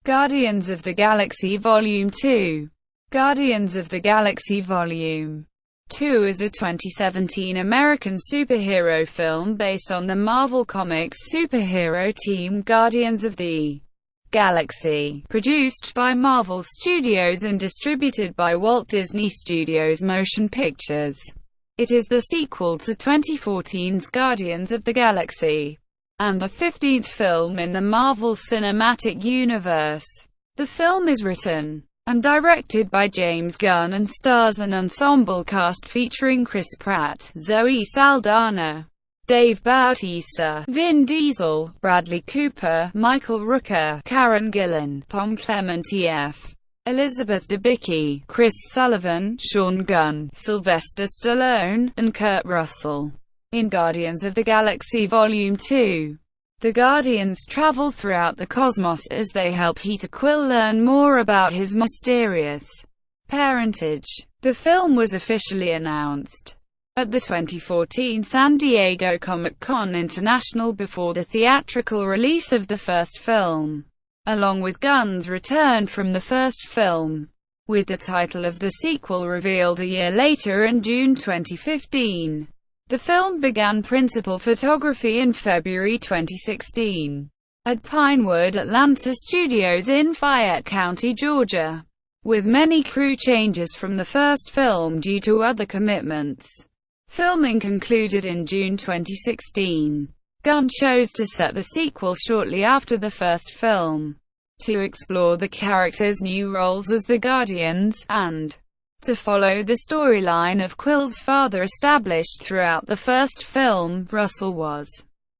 Guardians of the Galaxy Volume 2. Guardians of the Galaxy Volume 2 is a 2017 American superhero film based on the Marvel Comics superhero team Guardians of the Galaxy, produced by Marvel Studios and distributed by Walt Disney Studios Motion Pictures. It is the sequel to 2014's Guardians of the Galaxy, and the 15th film in the Marvel Cinematic Universe. The film is written and directed by James Gunn and stars an ensemble cast featuring Chris Pratt, Zoe Saldana, Dave Bautista, Vin Diesel, Bradley Cooper, Michael Rooker, Karen Gillan, Pom Clemente, Elizabeth Debicki, Chris Sullivan, Sean Gunn, Sylvester Stallone, and Kurt Russell. In Guardians of the Galaxy Volume 2, the Guardians travel throughout the cosmos as they help Peter Quill learn more about his mysterious parentage. The film was officially announced at the 2014 San Diego Comic-Con International before the theatrical release of the first film, along with Gunn's return from the first film, with the title of the sequel revealed a year later in June 2015. The film began principal photography in February 2016 at Pinewood Atlanta Studios in Fayette County, Georgia, with many crew changes from the first film due to other commitments. Filming concluded in June 2016. Gunn chose to set the sequel shortly after the first film, to explore the characters' new roles as the Guardians, and to follow the storyline of Quill's father established throughout the first film. Russell was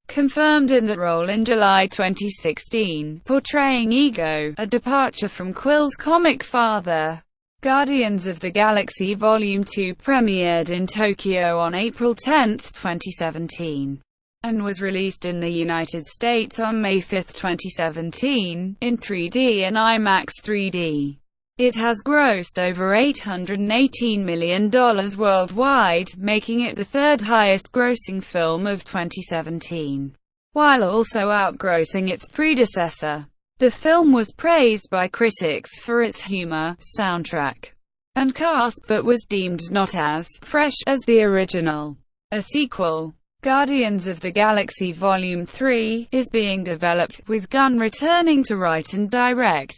confirmed in the role in July 2016, portraying Ego, a departure from Quill's comic father. Guardians of the Galaxy Volume 2 premiered in Tokyo on April 10, 2017, and was released in the United States on May 5, 2017, in 3D and IMAX 3D. It has grossed over $818 million worldwide, making it the third highest-grossing film of 2017, while also outgrossing its predecessor. The film was praised by critics for its humor, soundtrack, and cast, but was deemed not as fresh as the original. A sequel, Guardians of the Galaxy Volume 3, is being developed, with Gunn returning to write and direct.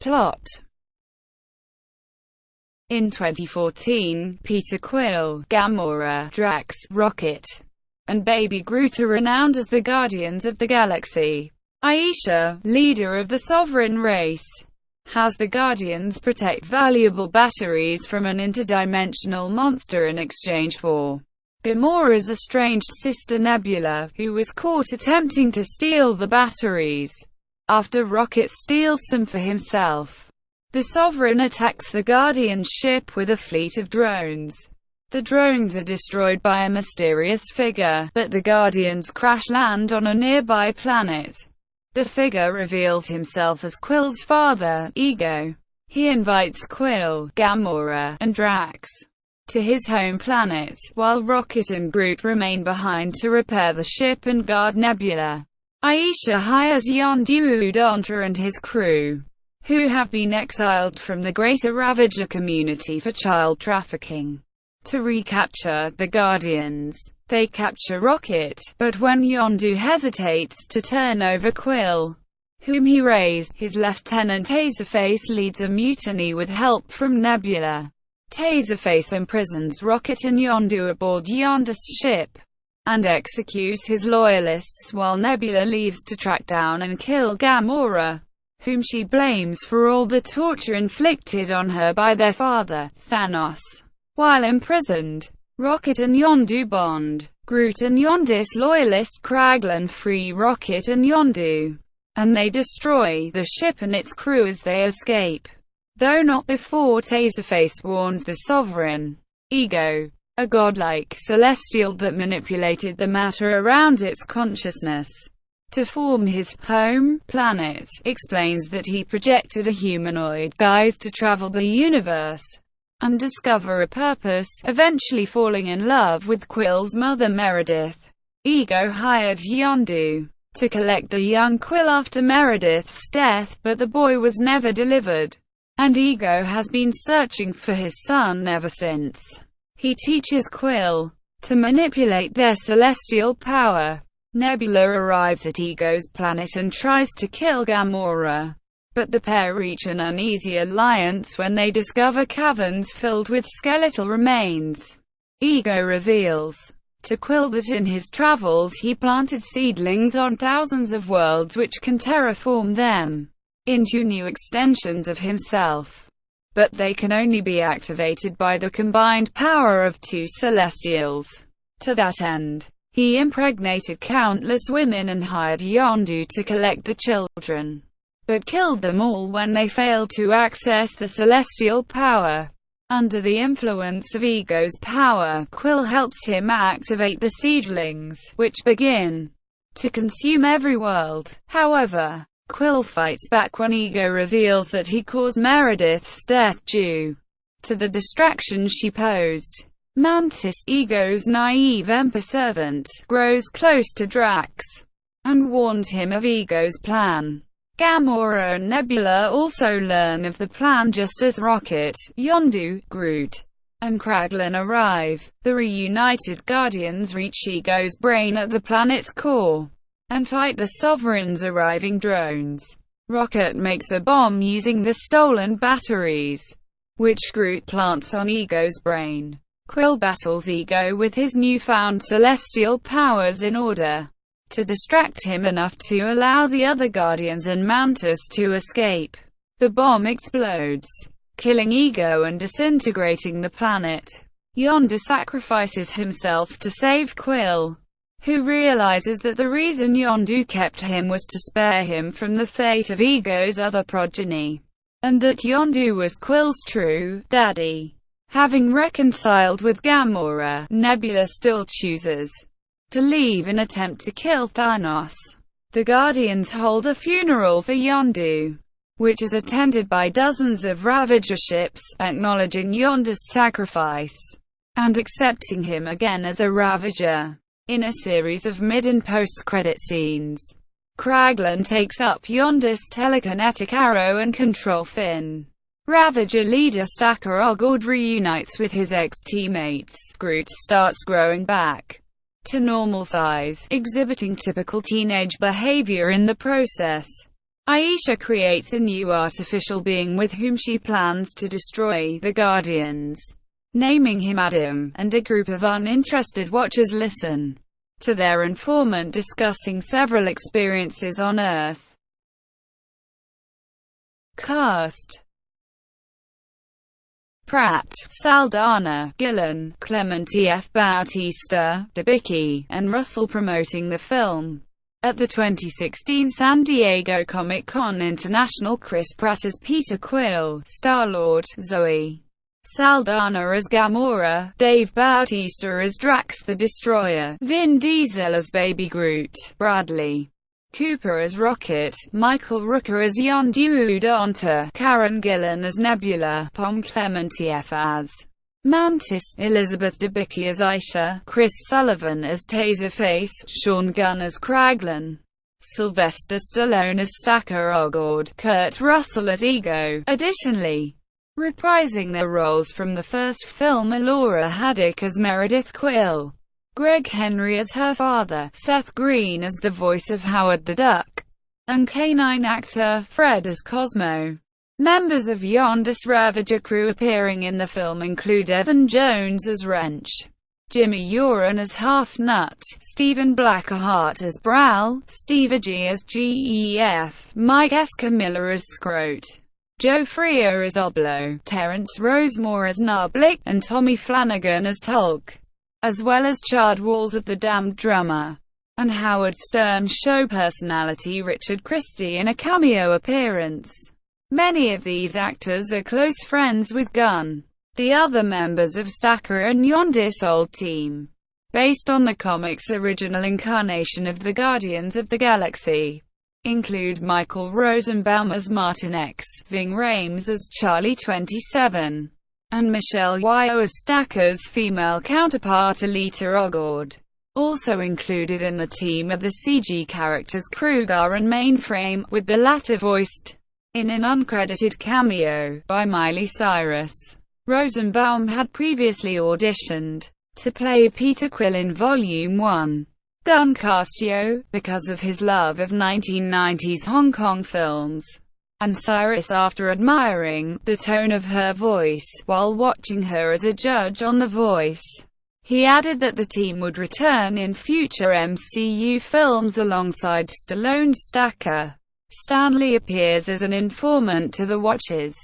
Plot. In 2014, Peter Quill, Gamora, Drax, Rocket, and Baby Groot are renowned as the Guardians of the Galaxy. Aisha, leader of the Sovereign race, has the Guardians protect valuable batteries from an interdimensional monster in exchange for Gamora's estranged sister Nebula, who was caught attempting to steal the batteries. After Rocket steals some for himself, the Sovereign attacks the Guardians' ship with a fleet of drones. The drones are destroyed by a mysterious figure, but the Guardians crash-land on a nearby planet. The figure reveals himself as Quill's father, Ego. He invites Quill, Gamora, and Drax to his home planet, while Rocket and Groot remain behind to repair the ship and guard Nebula. Aisha hires Yondu Udonta and his crew, who have been exiled from the Greater Ravager community for child trafficking, to recapture the Guardians. They capture Rocket, but when Yondu hesitates to turn over Quill, whom he raised, his lieutenant Taserface leads a mutiny with help from Nebula. Taserface imprisons Rocket and Yondu aboard Yondu's ship, and executes his loyalists, while Nebula leaves to track down and kill Gamora, whom she blames for all the torture inflicted on her by their father, Thanos. While imprisoned, Rocket and Yondu bond. Groot and Yondu's loyalist Kraglin free Rocket and Yondu, and they destroy the ship and its crew as they escape, though not before Taserface warns the Sovereign, Ego, a godlike celestial that manipulated the matter around its consciousness to form his home planet, explains that he projected a humanoid guise to travel the universe and discover a purpose, eventually falling in love with Quill's mother Meredith. Ego hired Yondu to collect the young Quill after Meredith's death, but the boy was never delivered, and Ego has been searching for his son ever since. He teaches Quill to manipulate their celestial power. Nebula arrives at Ego's planet and tries to kill Gamora, but the pair reach an uneasy alliance when they discover caverns filled with skeletal remains. Ego reveals to Quill that in his travels he planted seedlings on thousands of worlds which can terraform them into new extensions of himself. But they can only be activated by the combined power of two Celestials. To that end, he impregnated countless women and hired Yondu to collect the children, but killed them all when they failed to access the celestial power. Under the influence of Ego's power, Quill helps him activate the seedlings, which begin to consume every world. However, Quill fights back when Ego reveals that he caused Meredith's death due to the distraction she posed. Mantis, Ego's naive Emperor servant, grows close to Drax and warns him of Ego's plan. Gamora and Nebula also learn of the plan just as Rocket, Yondu, Groot, and Kraglin arrive. The reunited Guardians reach Ego's brain at the planet's core and fight the Sovereign's arriving drones. Rocket makes a bomb using the stolen batteries, which Groot plants on Ego's brain. Quill battles Ego with his newfound celestial powers in order to distract him enough to allow the other Guardians and Mantis to escape. The bomb explodes, killing Ego and disintegrating the planet. Yondu sacrifices himself to save Quill, who realizes that the reason Yondu kept him was to spare him from the fate of Ego's other progeny, and that Yondu was Quill's true daddy. Having reconciled with Gamora, Nebula still chooses to leave in attempt to kill Thanos. The Guardians hold a funeral for Yondu, which is attended by dozens of Ravager ships, acknowledging Yondu's sacrifice and accepting him again as a Ravager. In a series of mid- and post-credit scenes, Kraglin takes up Yondu's telekinetic arrow and control fin. Ravager leader Stacker Ogord reunites with his ex-teammates. Groot starts growing back to normal size, exhibiting typical teenage behavior in the process. Aisha creates a new artificial being with whom she plans to destroy the Guardians, naming him Adam, and a group of uninterested watchers listen to their informant discussing several experiences on Earth. Cast: Pratt, Saldana, Gillen, Clemente F. Bautista, Debicki, and Russell promoting the film. At the 2016 San Diego Comic-Con International, Chris Pratt as Peter Quill, Star-Lord, Zoe Saldana as Gamora, Dave Bautista as Drax the Destroyer, Vin Diesel as Baby Groot, Bradley Cooper as Rocket, Michael Rooker as Yondu Udonta, Karen Gillan as Nebula, Pom Clemente F. as Mantis, Elizabeth Debicki as Aisha, Chris Sullivan as Taserface, Sean Gunn as Kraglin, Sylvester Stallone as Stacker Ogord, Kurt Russell as Ego. Additionally, reprising their roles from the first film are Laura Haddock as Meredith Quill, Greg Henry as her father, Seth Green as the voice of Howard the Duck, and canine actor Fred as Cosmo. Members of Yondu's Ravager crew appearing in the film include Evan Jones as Wrench, Jimmy Uran as Half-Nut, Stephen Blackheart as Bral, Steve Agee as GEF, Mike Escamilla as Scroat, Joe Freer as Oblo, Terrence Rosemore as Narblik, and Tommy Flanagan as Tulk, as well as Chad Walls of the Damned Drummer, and Howard Stern show personality Richard Christie in a cameo appearance. Many of these actors are close friends with Gunn, the other members of Stacker and Yondu's old team, based on the comics' original incarnation of the Guardians of the Galaxy, include Michael Rosenbaum as Martin X, Ving Rhames as Charlie 27, and Michelle Yeoh as Stacker's female counterpart Alita Ogord. Also included in the team are the CG characters Kruger and Mainframe, with the latter voiced in an uncredited cameo by Miley Cyrus. Rosenbaum had previously auditioned to play Peter Quill in Volume 1. Gunn cast Yo because of his love of 1990s Hong Kong films, and Cyrus after admiring the tone of her voice while watching her as a judge on The Voice. He added that the team would return in future MCU films alongside Stallone's stacker. Stan Lee appears as an informant to the Watchers,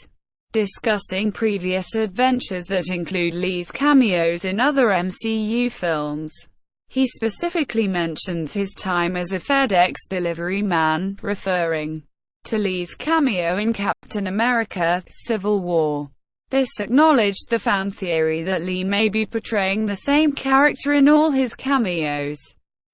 discussing previous adventures that include Lee's cameos in other MCU films. He specifically mentions his time as a FedEx delivery man, referring to Lee's cameo in Captain America: Civil War. This acknowledged the fan theory that Lee may be portraying the same character in all his cameos,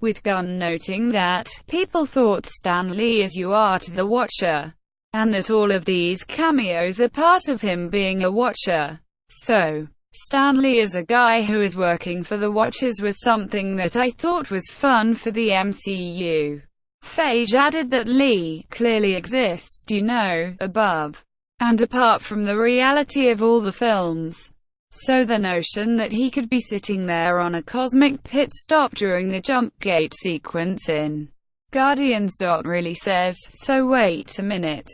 with Gunn noting that, "People thought Stan Lee as you are to the Watcher, and that all of these cameos are part of him being a Watcher. So, Stan Lee as a guy who is working for the Watchers was something that I thought was fun for the MCU." Feige added that Lee clearly exists, above and apart from the reality of all the films. So the notion that he could be sitting there on a cosmic pit stop during the jump gate sequence in Guardians really says, "So wait a minute.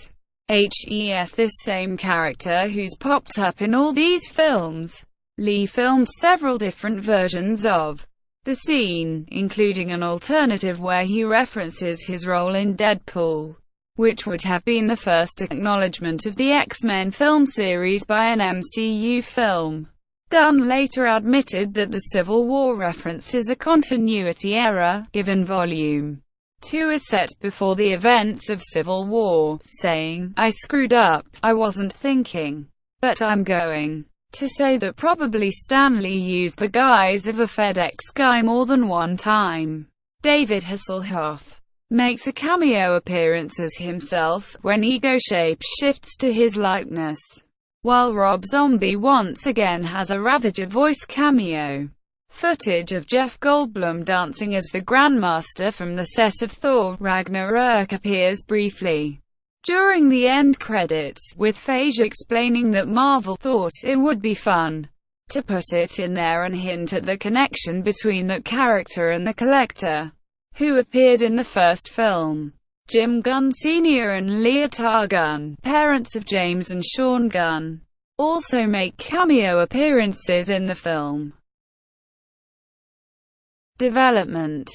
This same character who's popped up in all these films." Lee filmed several different versions of the scene, including an alternative where he references his role in Deadpool, which would have been the first acknowledgement of the X-Men film series by an MCU film. Gunn later admitted that the Civil War reference is a continuity error, given Volume 2 is set before the events of Civil War, saying, "I screwed up, I wasn't thinking. But I'm going to say that probably Stan Lee used the guise of a FedEx guy more than one time." David Hasselhoff makes a cameo appearance as himself, when Ego shape-shifts to his likeness, while Rob Zombie once again has a Ravager voice cameo. Footage of Jeff Goldblum dancing as the Grandmaster from the set of Thor: Ragnarok appears briefly during the end credits, with Feige explaining that Marvel thought it would be fun to put it in there and hint at the connection between that character and the Collector, who appeared in the first film. Jim Gunn Sr. and Leotard Gunn, parents of James and Sean Gunn, also make cameo appearances in the film. Development.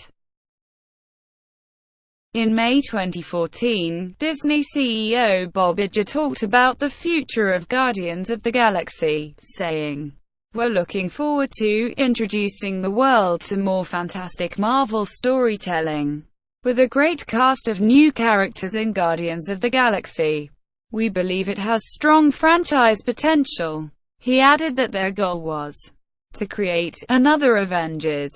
In May 2014, Disney CEO Bob Iger talked about the future of Guardians of the Galaxy, saying, "We're looking forward to introducing the world to more fantastic Marvel storytelling. With a great cast of new characters in Guardians of the Galaxy, we believe it has strong franchise potential." He added that their goal was to create another Avengers.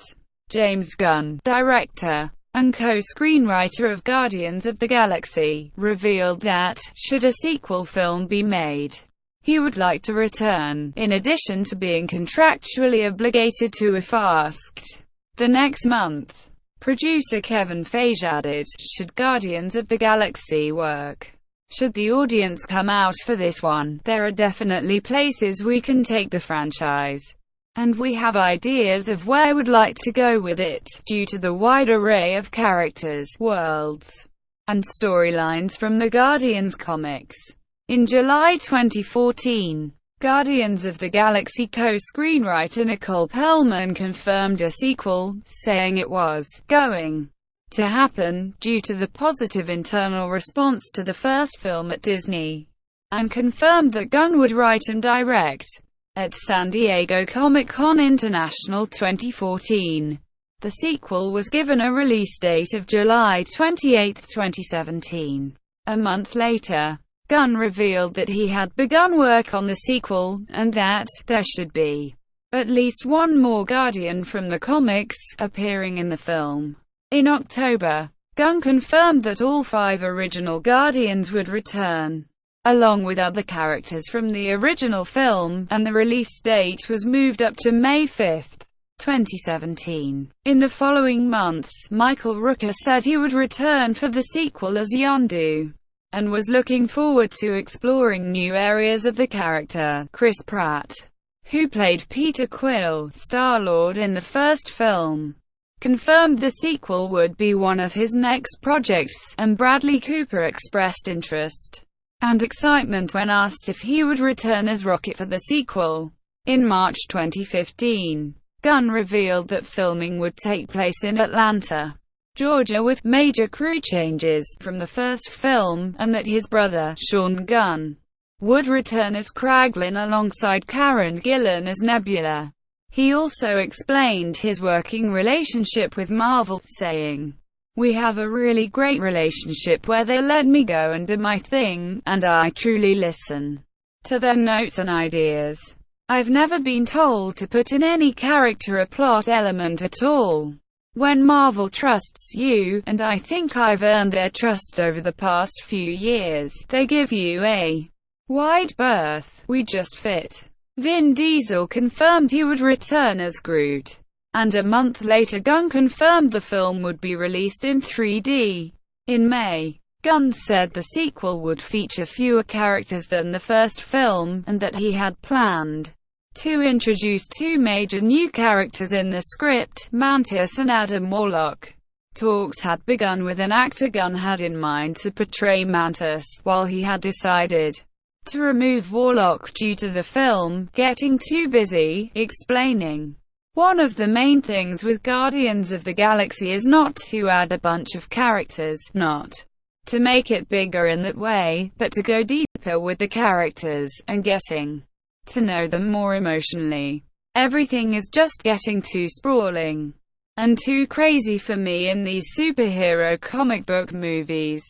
James Gunn, director and co-screenwriter of Guardians of the Galaxy, revealed that, should a sequel film be made, he would like to return, in addition to being contractually obligated to if asked. The next month, producer Kevin Feige added, "Should Guardians of the Galaxy work, should the audience come out for this one, there are definitely places we can take the franchise. And we have ideas of where we'd like to go with it, due to the wide array of characters, worlds, and storylines from the Guardians comics." In July 2014, Guardians of the Galaxy co-screenwriter Nicole Perlman confirmed a sequel, saying it was going to happen, due to the positive internal response to the first film at Disney, and confirmed that Gunn would write and direct. At San Diego Comic-Con International 2014, the sequel was given a release date of July 28, 2017. A month later, Gunn revealed that he had begun work on the sequel, and that there should be at least one more Guardian from the comics appearing in the film. In October, Gunn confirmed that all 5 original Guardians would return, along with other characters from the original film, and the release date was moved up to May 5. 2017. In the following months, Michael Rooker said he would return for the sequel as Yondu, and was looking forward to exploring new areas of the character. Chris Pratt, who played Peter Quill, Star-Lord in the first film, confirmed the sequel would be one of his next projects, and Bradley Cooper expressed interest and excitement when asked if he would return as Rocket for the sequel. In March 2015, Gunn revealed that filming would take place in Atlanta, Georgia, with major crew changes from the first film, and that his brother, Sean Gunn, would return as Kraglin alongside Karen Gillan as Nebula. He also explained his working relationship with Marvel, saying, "We have a really great relationship where they let me go and do my thing, and I truly listen to their notes and ideas. I've never been told to put in any character or plot element at all. When Marvel trusts you, and I think I've earned their trust over the past few years, they give you a wide berth. We just fit." Vin Diesel confirmed he would return as Groot, and a month later Gunn confirmed the film would be released in 3D. In May, Gunn said the sequel would feature fewer characters than the first film, and that he had planned to introduce two major new characters in the script, Mantis and Adam Warlock. Talks had begun with an actor Gunn had in mind to portray Mantis, while he had decided to remove Warlock due to the film getting too busy, explaining, "One of the main things with Guardians of the Galaxy is not to add a bunch of characters, not to make it bigger in that way, but to go deeper with the characters, and getting to know them more emotionally. Everything is just getting too sprawling and too crazy for me in these superhero comic book movies,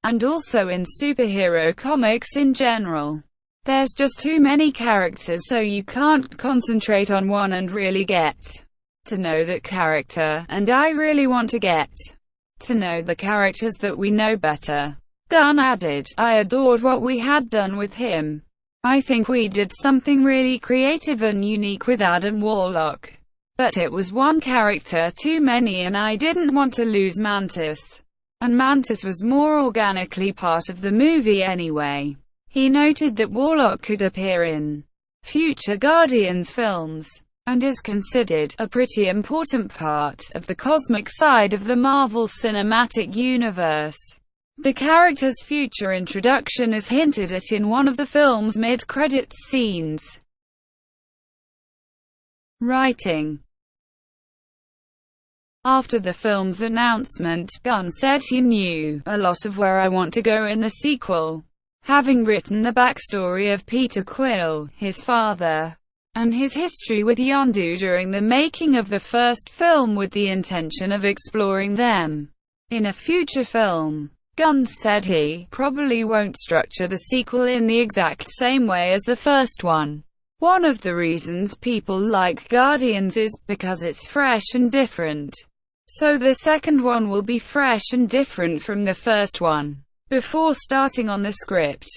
and also in superhero comics in general. There's just too many characters, so you can't concentrate on one and really get to know that character, and I really want to get to know the characters that we know better." Gunn added, "I adored what we had done with him. I think we did something really creative and unique with Adam Warlock. But it was one character too many and I didn't want to lose Mantis. And Mantis was more organically part of the movie anyway." He noted that Warlock could appear in future Guardians films, and is considered a pretty important part of the cosmic side of the Marvel Cinematic Universe. The character's future introduction is hinted at in one of the film's mid-credits scenes. Writing. After the film's announcement, Gunn said he knew a lot of where I want to go in the sequel, having written the backstory of Peter Quill, his father, and his history with Yondu during the making of the first film with the intention of exploring them in a future film. Gunn said he probably won't structure the sequel in the exact same way as the first one. One of the reasons people like Guardians is because it's fresh and different. So the second one will be fresh and different from the first one. Before starting on the script,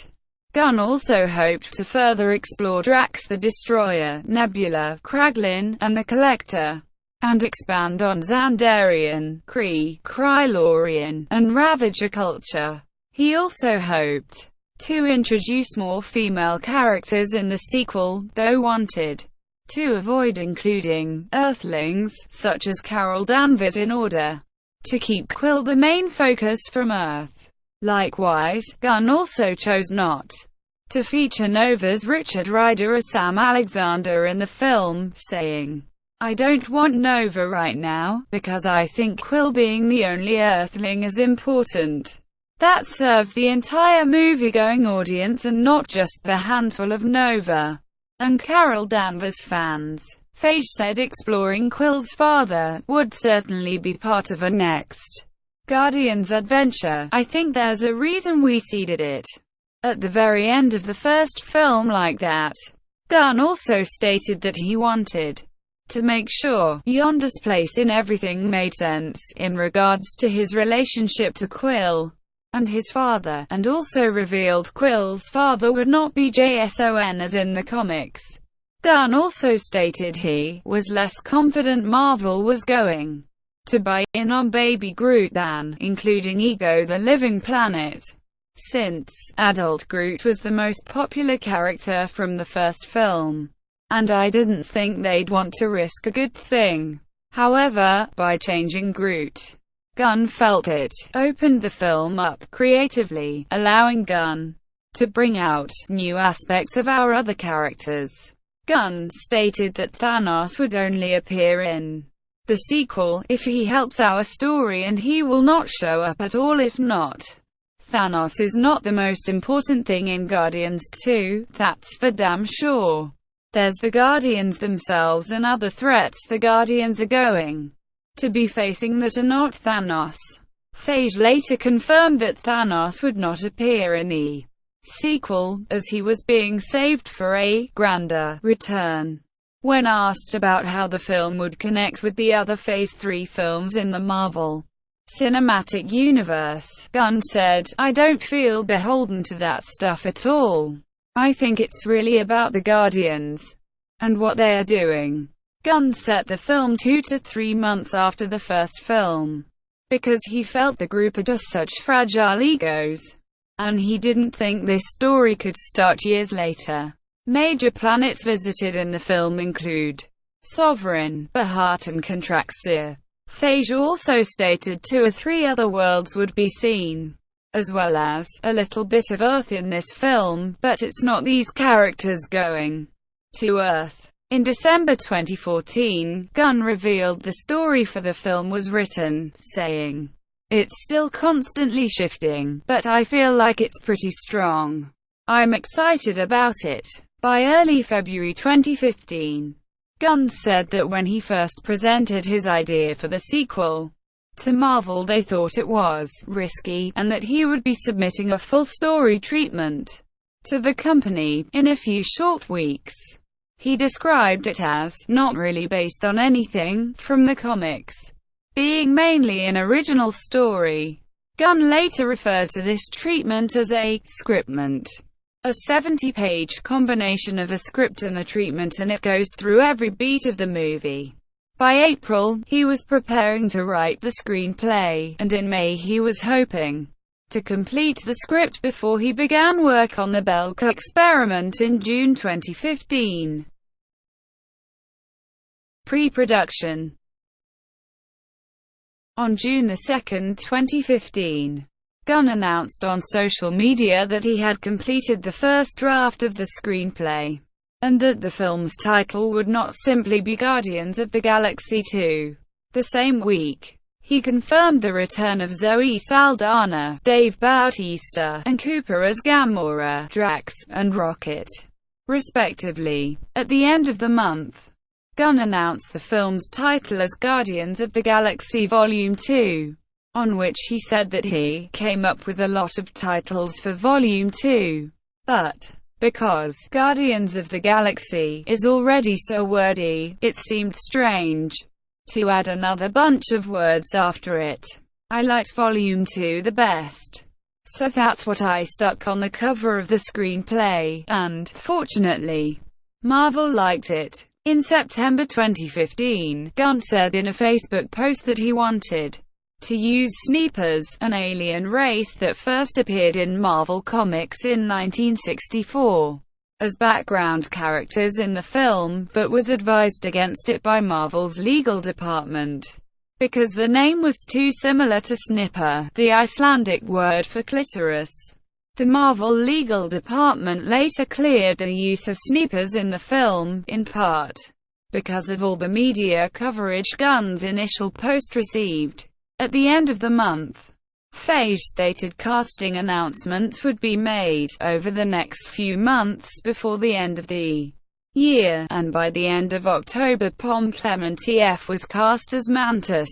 Gunn also hoped to further explore Drax the Destroyer, Nebula, Kraglin, and the Collector, and expand on Xandarian, Kree, Krylorian, and Ravager culture. He also hoped to introduce more female characters in the sequel, though wanted to avoid including Earthlings, such as Carol Danvers, in order to keep Quill the main focus from Earth. Likewise, Gunn also chose not to feature Nova's Richard Rider or Sam Alexander in the film, saying, "I don't want Nova right now, because I think Quill being the only Earthling is important. That serves the entire movie-going audience and not just the handful of Nova and Carol Danvers fans." Feige said exploring Quill's father would certainly be part of a next Guardians adventure. "I think there's a reason we seeded it at the very end of the first film like that." Gunn also stated that he wanted to make sure Yondu's place in everything made sense, in regards to his relationship to Quill and his father, and also revealed Quill's father would not be Jason as in the comics. Gunn also stated he was less confident Marvel was going to buy in on Baby Groot than including Ego the Living Planet, since adult Groot was the most popular character from the first film, and I didn't think they'd want to risk a good thing. However, by changing Groot, Gunn felt it opened the film up creatively, allowing Gunn to bring out new aspects of our other characters. Gunn stated that Thanos would only appear in the sequel if he helps our story, and he will not show up at all if not. Thanos is not the most important thing in Guardians 2, that's for damn sure. There's the Guardians themselves and other threats the Guardians are going to be facing that are not Thanos. Feige later confirmed that Thanos would not appear in the sequel, as he was being saved for a grander return. When asked about how the film would connect with the other Phase 3 films in the Marvel Cinematic Universe, Gunn said, "I don't feel beholden to that stuff at all. I think it's really about the Guardians and what they are doing." Gunn set the film 2 to 3 months after the first film, because he felt the group are just such fragile egos, and he didn't think this story could start years later. Major planets visited in the film include Sovereign, Bahat and Contraxia. Feige also stated 2 or 3 other worlds would be seen, as well as a little bit of Earth in this film, but it's not these characters going to Earth. In December 2014, Gunn revealed the story for the film was written, saying, "It's still constantly shifting, but I feel like it's pretty strong. I'm excited about it." By early February 2015, Gunn said that when he first presented his idea for the sequel to Marvel, they thought it was risky, and that he would be submitting a full story treatment to the company in a few short weeks. He described it as not really based on anything from the comics, being mainly an original story. Gunn later referred to this treatment as a scriptment, a 70-page combination of a script and a treatment, and it goes through every beat of the movie. By April, he was preparing to write the screenplay, and in May he was hoping to complete the script before he began work on the Belka experiment in June 2015. Pre-production. On June 2, 2015, Gunn announced on social media that he had completed the first draft of the screenplay, and that the film's title would not simply be Guardians of the Galaxy 2. The same week, he confirmed the return of Zoe Saldana, Dave Bautista, and Cooper as Gamora, Drax, and Rocket, respectively. At the end of the month, Gunn announced the film's title as Guardians of the Galaxy Volume 2. On which he said that he came up with a lot of titles for Volume 2, but because Guardians of the Galaxy is already so wordy, it seemed strange to add another bunch of words after it. I liked Volume 2 the best, so that's what I stuck on the cover of the screenplay, and, fortunately, Marvel liked it. In September 2015, Gunn said in a Facebook post that he wanted to use Sneepers, an alien race that first appeared in Marvel Comics in 1964, as background characters in the film, but was advised against it by Marvel's legal department, because the name was too similar to snipper, the Icelandic word for clitoris. The Marvel legal department later cleared the use of Sneepers in the film, in part because of all the media coverage Gunn's initial post received. At the end of the month, Feige stated casting announcements would be made over the next few months before the end of the year, and by the end of October Pom Clementieff was cast as Mantis.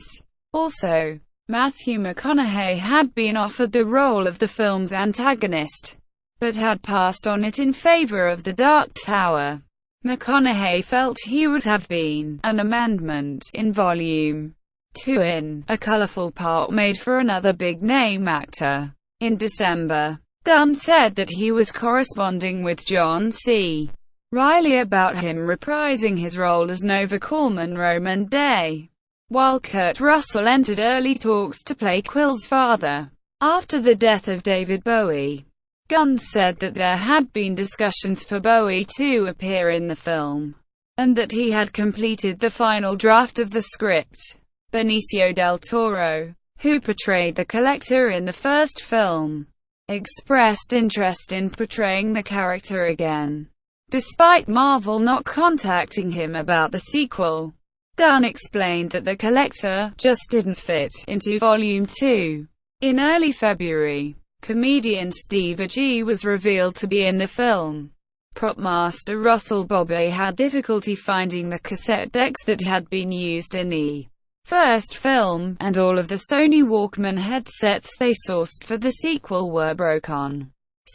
Also, Matthew McConaughey had been offered the role of the film's antagonist, but had passed on it in favor of the Dark Tower. McConaughey felt he would have been an amendment in Volume 2 in a colorful part made for another big-name actor. In December, Gunn said that he was corresponding with John C. Riley about him reprising his role as Nova Corman Roman Day, while Kurt Russell entered early talks to play Quill's father. After the death of David Bowie, Gunn said that there had been discussions for Bowie to appear in the film, and that he had completed the final draft of the script. Benicio del Toro, who portrayed the Collector in the first film, expressed interest in portraying the character again, despite Marvel not contacting him about the sequel. Gunn explained that the Collector just didn't fit into Volume 2. In early February, comedian Steve Agee was revealed to be in the film. Prop master Russell Bobby had difficulty finding the cassette decks that had been used in the first film, and all of the Sony Walkman headsets they sourced for the sequel were broken.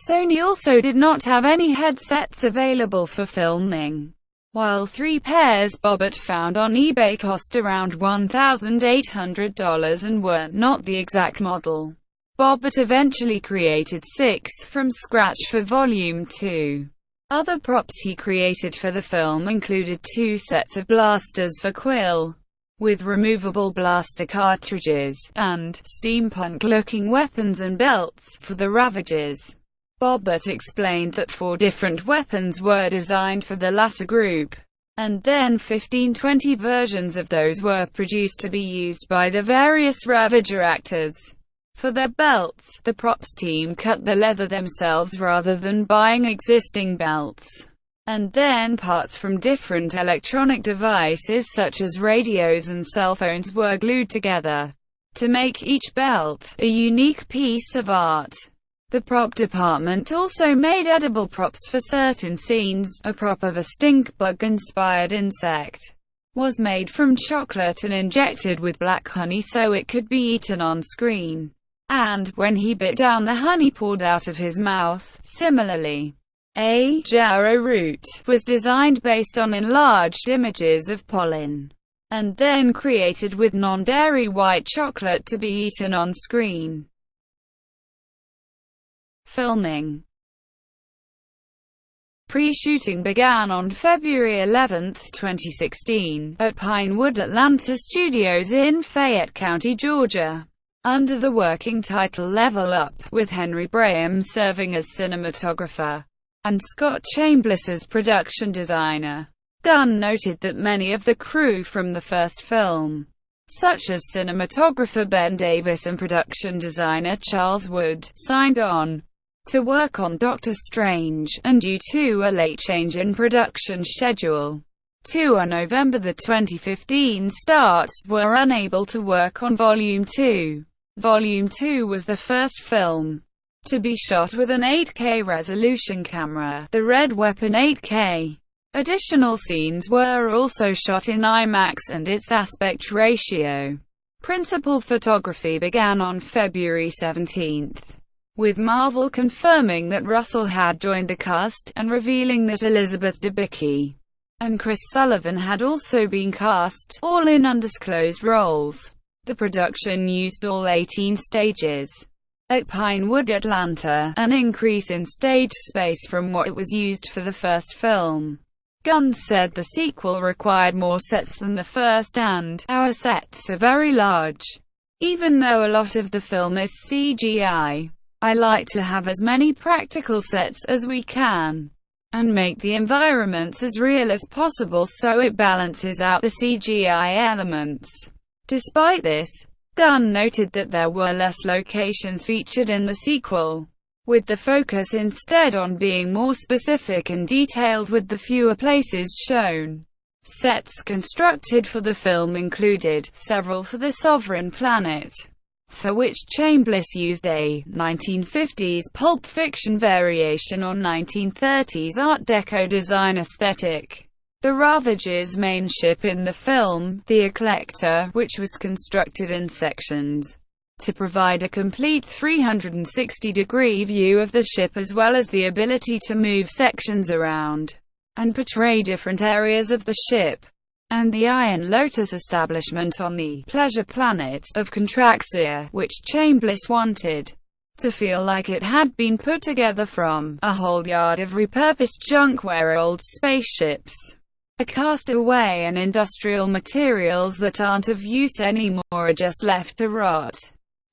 Sony also did not have any headsets available for filming, while 3 pairs Bobbitt found on eBay cost around $1,800 and were not the exact model. Bobbitt eventually created 6 from scratch for Volume 2. Other props he created for the film included 2 sets of blasters for Quill, with removable blaster cartridges, and steampunk-looking weapons and belts for the Ravagers. Bobbitt explained that 4 different weapons were designed for the latter group, and then 15-20 versions of those were produced to be used by the various Ravager actors. For their belts, the props team cut the leather themselves rather than buying existing belts, and then parts from different electronic devices such as radios and cell phones were glued together to make each belt a unique piece of art. The prop department also made edible props for certain scenes. A prop of a stink bug-inspired insect was made from chocolate and injected with black honey so it could be eaten on screen, and, when he bit down, the honey poured out of his mouth. Similarly, a jarrow root was designed based on enlarged images of pollen, and then created with non-dairy white chocolate to be eaten on screen. Filming. Pre-shooting began on February 11, 2016, at Pinewood Atlanta Studios in Fayette County, Georgia, under the working title Level Up, with Henry Braham serving as cinematographer and Scott Chambliss as production designer. Gunn noted that many of the crew from the first film, such as cinematographer Ben Davis and production designer Charles Wood, signed on to work on Doctor Strange, and due to a late change in production schedule to a November 2015 start, were unable to work on Volume 2. Volume 2 was the first film to be shot with an 8K resolution camera, the Red Weapon 8K. Additional scenes were also shot in IMAX and its aspect ratio. Principal photography began on February 17, with Marvel confirming that Russell had joined the cast, and revealing that Elizabeth Debicki and Chris Sullivan had also been cast, all in undisclosed roles. The production used all 18 stages at Pinewood, Atlanta, an increase in stage space from what it was used for the first film. Gunn said the sequel required more sets than the first, and our sets are very large. Even though a lot of the film is CGI, I like to have as many practical sets as we can, and make the environments as real as possible so it balances out the CGI elements. Despite this, Gunn noted that there were less locations featured in the sequel, with the focus instead on being more specific and detailed with the fewer places shown. Sets constructed for the film included several for the Sovereign Planet, for which Chambliss used a 1950s Pulp Fiction variation on 1930s Art Deco design aesthetic. The Ravager's main ship in the film, the Eclector, which was constructed in sections to provide a complete 360-degree view of the ship as well as the ability to move sections around and portray different areas of the ship, and the Iron Lotus establishment on the Pleasure Planet of Contraxia, which Chambliss wanted to feel like it had been put together from a whole yard of repurposed junk where old spaceships are cast away and industrial materials that aren't of use anymore are just left to rot,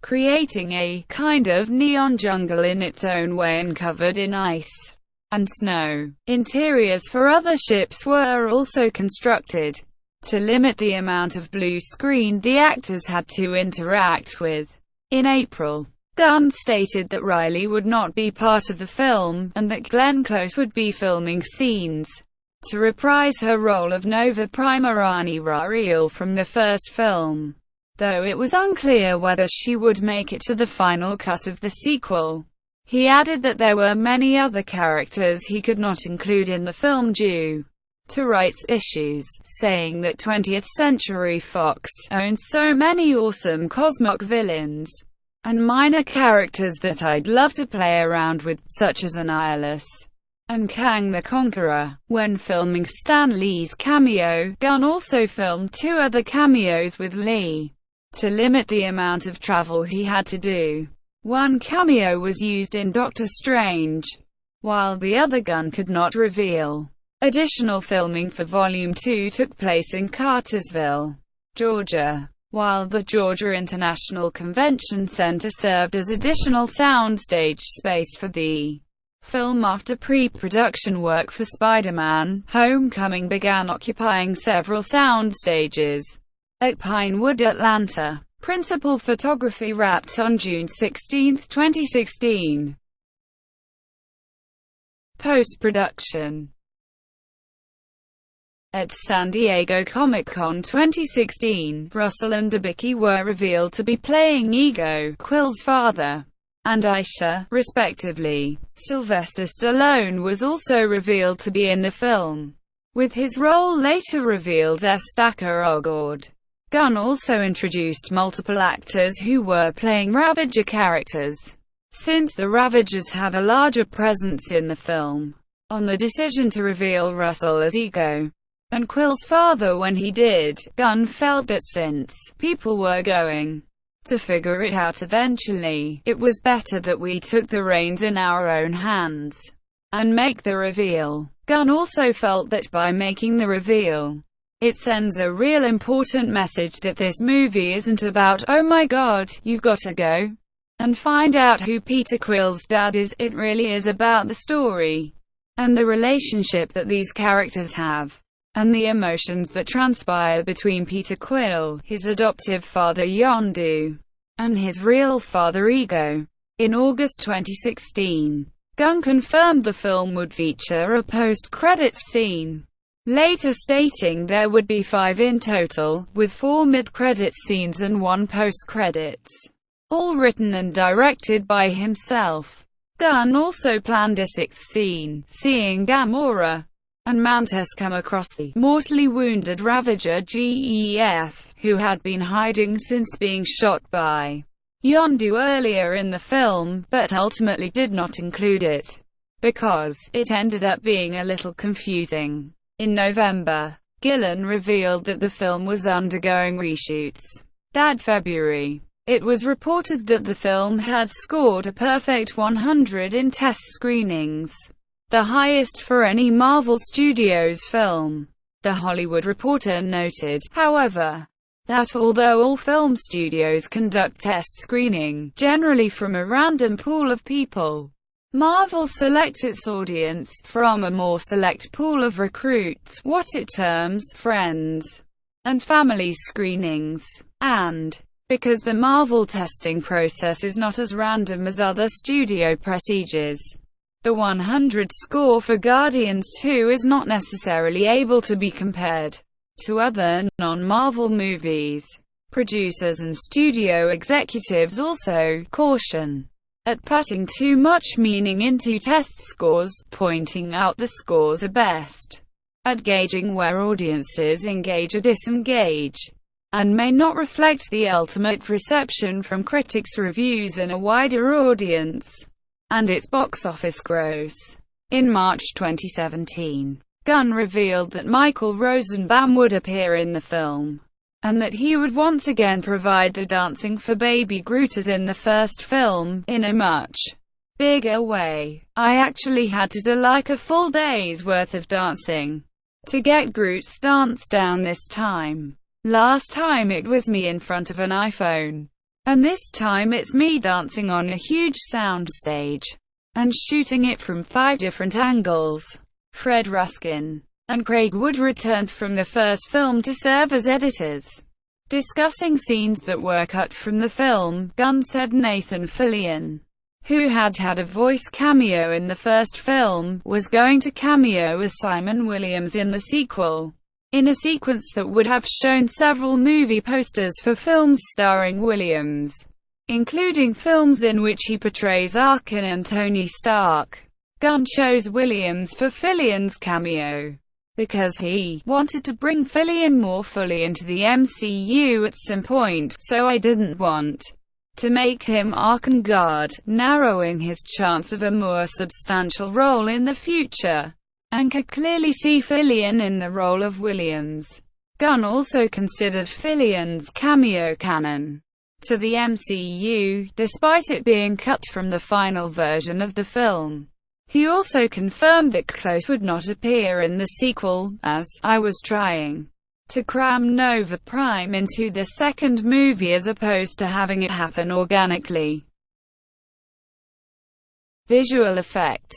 creating a kind of neon jungle in its own way and covered in ice and snow. Interiors for other ships were also constructed to limit the amount of blue screen the actors had to interact with. In April, Gunn stated that Riley would not be part of the film, and that Glenn Close would be filming scenes to reprise her role of Nova Prima Rani Rael from the first film, though it was unclear whether she would make it to the final cut of the sequel. He added that there were many other characters he could not include in the film due to rights issues, saying that 20th Century Fox owns so many awesome cosmic villains and minor characters that I'd love to play around with, such as Annihilus and Kang the Conqueror. When filming Stan Lee's cameo, Gunn also filmed 2 other cameos with Lee to limit the amount of travel he had to do. One cameo was used in Doctor Strange, while the other Gunn could not reveal. Additional filming for Volume 2 took place in Cartersville, Georgia, while the Georgia International Convention Center served as additional soundstage space for the film. After pre-production work for Spider-Man: Homecoming began occupying several sound stages at Pinewood, Atlanta. Principal photography wrapped on June 16, 2016. Post-production. At San Diego Comic-Con 2016, Russell and Debicki were revealed to be playing Ego, Quill's father, and Aisha, respectively. Sylvester Stallone was also revealed to be in the film, with his role later revealed as Stacker Ogord. Gunn also introduced multiple actors who were playing Ravager characters, since the Ravagers have a larger presence in the film. On the decision to reveal Russell as Ego and Quill's father when he did, Gunn felt that since people were going to figure it out eventually, it was better that we took the reins in our own hands and make the reveal. Gunn also felt that by making the reveal, it sends a real important message that this movie isn't about, oh my god, you gotta go and find out who Peter Quill's dad is. It really is about the story and the relationship that these characters have, and the emotions that transpire between Peter Quill, his adoptive father Yondu, and his real father Ego. In August 2016, Gunn confirmed the film would feature a post-credits scene, later stating there would be 5 in total, with 4 mid-credits scenes and 1 post-credits, all written and directed by himself. Gunn also planned a 6th scene, seeing Gamora and Mantis come across the mortally wounded Ravager GEF, who had been hiding since being shot by Yondu earlier in the film, but ultimately did not include it, because it ended up being a little confusing. In November, Gillen revealed that the film was undergoing reshoots. That February, it was reported that the film had scored a perfect 100 in test screenings, the highest for any Marvel Studios film. The Hollywood Reporter noted, however, that although all film studios conduct test screening, generally from a random pool of people, Marvel selects its audience from a more select pool of recruits, what it terms friends and family screenings. And because the Marvel testing process is not as random as other studio procedures, the 100 score for Guardians 2 is not necessarily able to be compared to other non-Marvel movies. Producers and studio executives also caution at putting too much meaning into test scores, pointing out the scores are best at gauging where audiences engage or disengage, and may not reflect the ultimate reception from critics' reviews in a wider audience and its box office gross. In March 2017, Gunn revealed that Michael Rosenbaum would appear in the film. and that he would once again provide the dancing for Baby Groot as in the first film, in a much bigger way. I actually had to do like a full day's worth of dancing to get Groot's dance down this time. Last time it was me in front of an iPhone, and this time it's me dancing on a huge sound stage and shooting it from 5 different angles. Fred Ruskin and Craig Wood returned from the first film to serve as editors. Discussing scenes that were cut from the film, Gunn said Nathan Fillion, who had had a voice cameo in the first film, was going to cameo as Simon Williams in the sequel, in a sequence that would have shown several movie posters for films starring Williams, including films in which he portrays Arkin and Tony Stark. Gunn chose Williams for Fillion's cameo because he wanted to bring Fillion more fully into the MCU at some point, so I didn't want to make him Arkin guard, narrowing his chance of a more substantial role in the future, and could clearly see Fillion in the role of Williams. Gunn also considered Fillion's cameo canon to the MCU, despite it being cut from the final version of the film. He also confirmed that Close would not appear in the sequel, as I was trying to cram Nova Prime into the second movie as opposed to having it happen organically. Visual effects.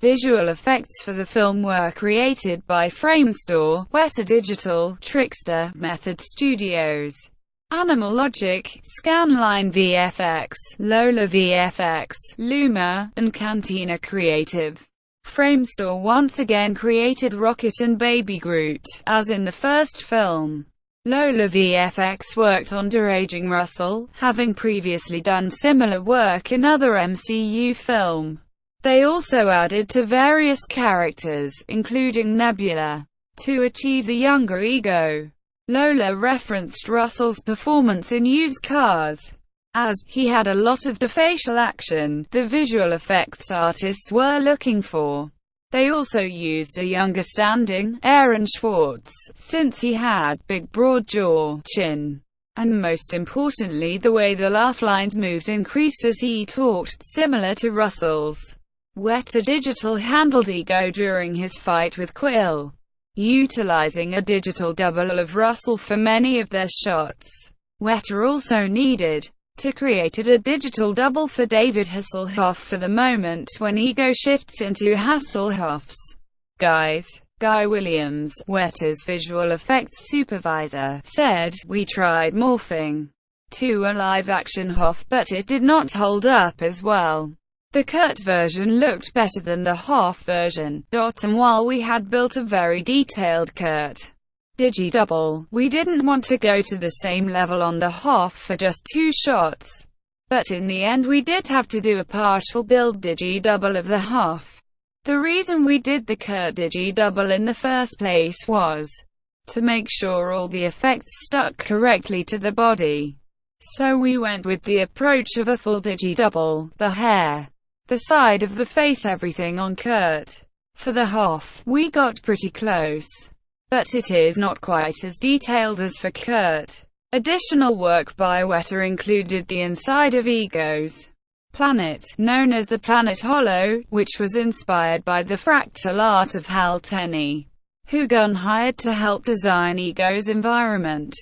Visual effects for the film were created by Framestore, Weta Digital, Trickster, Method Studios, Animal Logic, Scanline VFX, Lola VFX, Luma, and Cantina Creative. Framestore once again created Rocket and Baby Groot, as in the first film. Lola VFX worked on de-aging Russell, having previously done similar work in other MCU film. They also added to various characters, including Nebula, to achieve the younger Ego. Lola referenced Russell's performance in Used Cars, as he had a lot of the facial action the visual effects artists were looking for. They also used a younger standing Aaron Schwartz, since he had big broad jaw, chin, and most importantly the way the laugh lines moved increased as he talked, similar to Russell's. Weta Digital handled Ego during his fight with Quill, utilizing a digital double of Russell for many of their shots. Weta also needed to create a digital double for David Hasselhoff for the moment when Ego shifts into Hasselhoff's guise. Guy Williams, Weta's visual effects supervisor, said, "We tried morphing to a live-action Hoff, but it did not hold up as well. The cut version looked better than the Hoff version, and while we had built a very detailed Kurt Digi-double, we didn't want to go to the same level on the Hoff for just 2 shots. But in the end we did have to do a partial build Digi-double of the Hoff. The reason we did the Kurt Digi-double in the first place was to make sure all the effects stuck correctly to the body. So we went with the approach of a full Digi-double, the hair, the side of the face, everything on Kurt. For the Hoff, we got pretty close, but it is not quite as detailed as for Kurt. Additional work by Weta included the inside of Ego's planet, known as the Planet Hollow, which was inspired by the fractal art of Hal Tenney, who Gunn hired to help design Ego's environment.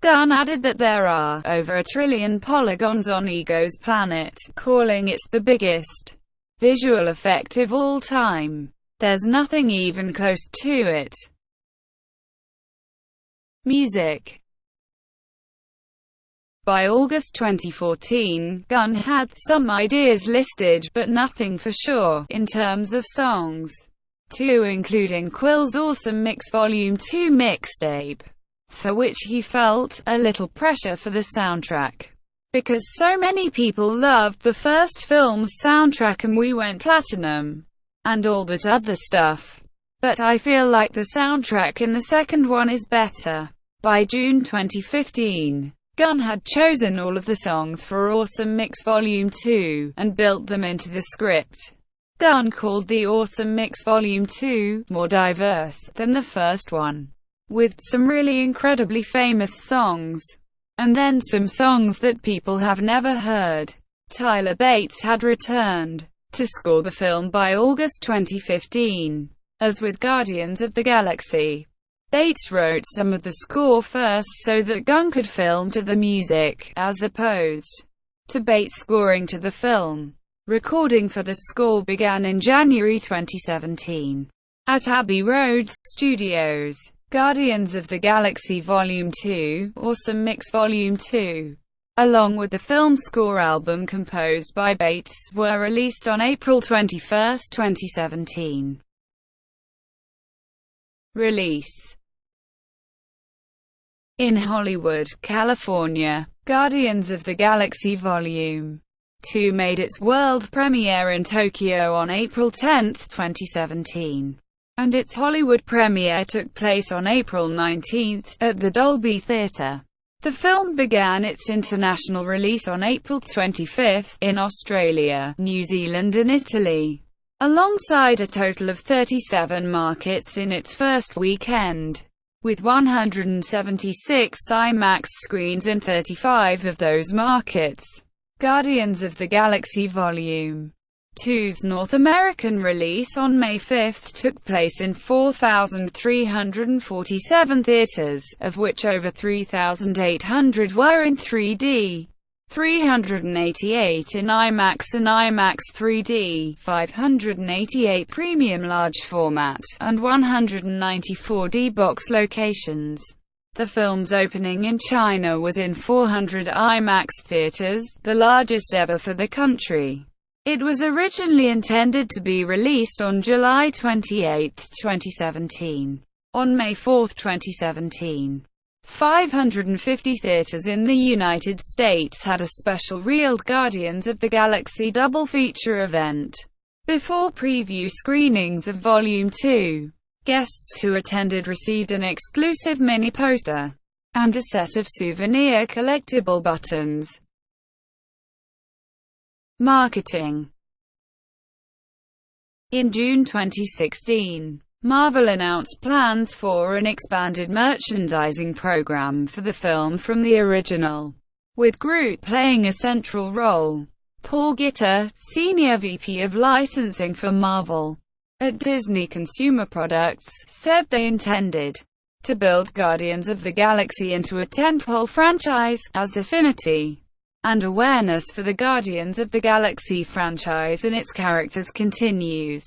Gunn added that there are over 1 trillion polygons on Ego's planet, calling it the biggest visual effect of all time. There's nothing even close to it. Music. By August 2014, Gunn had some ideas listed, but nothing for sure, in terms of songs, to including Quill's Awesome Mix Volume 2 mixtape, for which he felt a little pressure for the soundtrack, because so many people loved the first film's soundtrack and we went platinum, and all that other stuff. But I feel like the soundtrack in the second one is better. By June 2015, Gunn had chosen all of the songs for Awesome Mix Volume 2, and built them into the script. Gunn called the Awesome Mix Volume 2 more diverse than the first one. with some really incredibly famous songs, and then some songs that people have never heard. Tyler Bates had returned to score the film by August 2015. As with Guardians of the Galaxy, Bates wrote some of the score first so that Gunn could film to the music, as opposed to Bates scoring to the film. Recording for the score began in January 2017 at Abbey Road Studios. Guardians of the Galaxy Volume 2, Awesome Mix Volume 2, along with the film score album composed by Bates, were released on April 21, 2017. Release in Hollywood, California. Guardians of the Galaxy Volume 2 made its world premiere in Tokyo on April 10, 2017. And its Hollywood premiere took place on April 19, at the Dolby Theatre. The film began its international release on April 25, in Australia, New Zealand and Italy, alongside a total of 37 markets in its first weekend, with 176 IMAX screens in 35 of those markets. Guardians of the Galaxy Volume 2's North American release on May 5 took place in 4,347 theaters, of which over 3,800 were in 3D, 388 in IMAX and IMAX 3D, 588 premium large format, and 194 D-Box locations. The film's opening in China was in 400 IMAX theaters, the largest ever for the country. It was originally intended to be released on July 28, 2017. On May 4, 2017, 550 theaters in the United States had a special reeled Guardians of the Galaxy double feature event before preview screenings of Volume 2. Guests who attended received an exclusive mini poster and a set of souvenir collectible buttons. Marketing. In June 2016, Marvel announced plans for an expanded merchandising program for the film from the original, with Groot playing a central role. Paul Gitter, Senior VP of Licensing for Marvel at Disney Consumer Products, said they intended to build Guardians of the Galaxy into a tentpole franchise, as affinity and awareness for the Guardians of the Galaxy franchise and its characters continues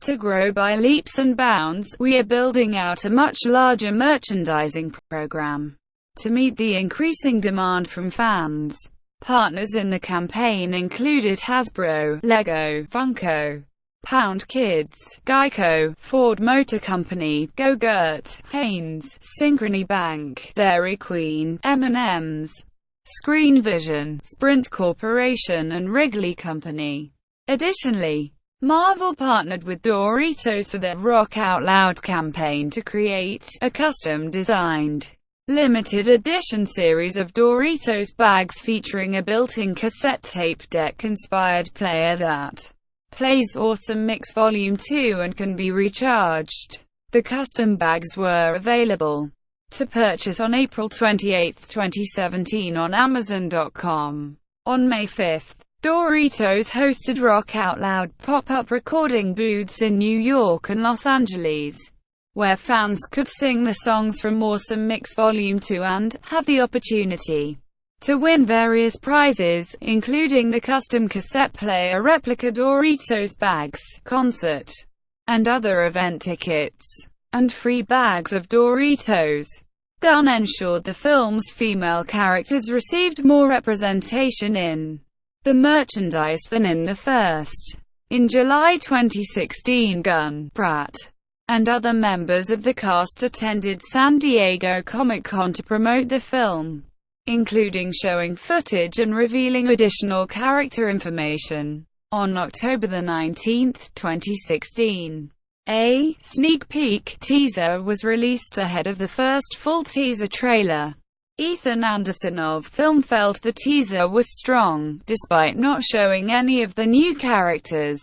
to grow by leaps and bounds. We are building out a much larger merchandising program to meet the increasing demand from fans. Partners in the campaign included Hasbro, Lego, Funko, Pound Kids, Geico, Ford Motor Company, Go-Gurt, Hanes, Synchrony Bank, Dairy Queen, M&M's, Screen Vision, Sprint Corporation and Wrigley Company. Additionally, Marvel partnered with Doritos for their Rock Out Loud campaign to create a custom-designed, limited edition series of Doritos bags featuring a built-in cassette tape deck-inspired player that plays Awesome Mix Volume 2 and can be recharged. The custom bags were available to purchase on April 28, 2017 on Amazon.com. On May 5, Doritos hosted Rock Out Loud pop-up recording booths in New York and Los Angeles, where fans could sing the songs from Awesome Mix Volume 2 and have the opportunity to win various prizes, including the custom cassette player, replica Doritos bags, concert and other event tickets, and free bags of Doritos. Gunn ensured the film's female characters received more representation in the merchandise than in the first. In July 2016, Gunn, Pratt, and other members of the cast attended San Diego Comic-Con to promote the film, including showing footage and revealing additional character information. On October 19, 2016, a sneak peek teaser was released ahead of the first full teaser trailer. Ethan Anderson of Film felt the teaser was strong, despite not showing any of the new characters